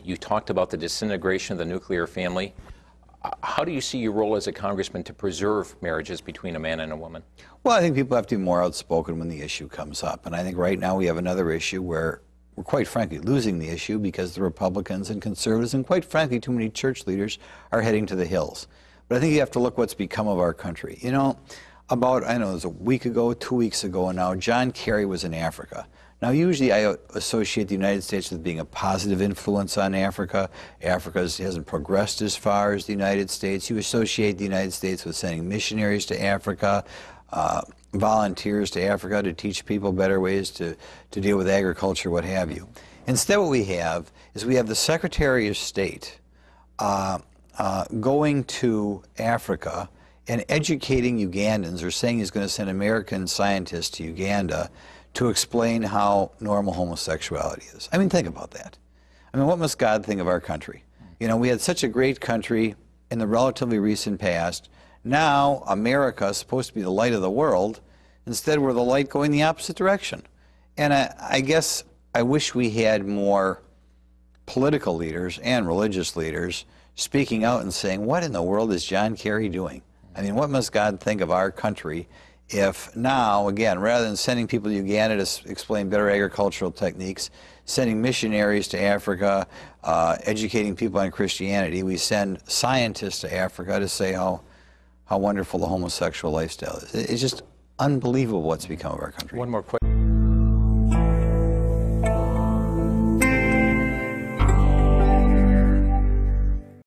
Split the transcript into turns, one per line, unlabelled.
You talked about the disintegration of the nuclear family. How do you see your role as a congressman to preserve marriages between a man and a woman?
Well, I think people have to be more outspoken when the issue comes up. And I think right now we have another issue where we're quite frankly losing the issue because the Republicans and conservatives and quite frankly too many church leaders are heading to the hills. But I think you have to look what's become of our country. You know, about, I know it was a week ago, 2 weeks ago now, John Kerry was in Africa. Now, usually I associate the United States with being a positive influence on Africa. Africa hasn't progressed as far as the United States. You associate the United States with sending missionaries to Africa, volunteers to Africa to teach people better ways to deal with agriculture, what have you. Instead, what we have is we have the Secretary of State going to Africa and educating Ugandans, or saying he's going to send American scientists to Uganda to explain how normal homosexuality is. I mean, think about that. I mean, what must God think of our country? You know, we had such a great country in the relatively recent past. Now, America is supposed to be the light of the world. Instead, we're the light going the opposite direction. And I guess I wish we had more political leaders and religious leaders speaking out and saying, what in the world is John Kerry doing? I mean, what must God think of our country if now, again, rather than sending people to Uganda to explain better agricultural techniques, sending missionaries to Africa, educating people on Christianity, we send scientists to Africa to say how wonderful the homosexual lifestyle is. It's just unbelievable what's become of our country.
One more question.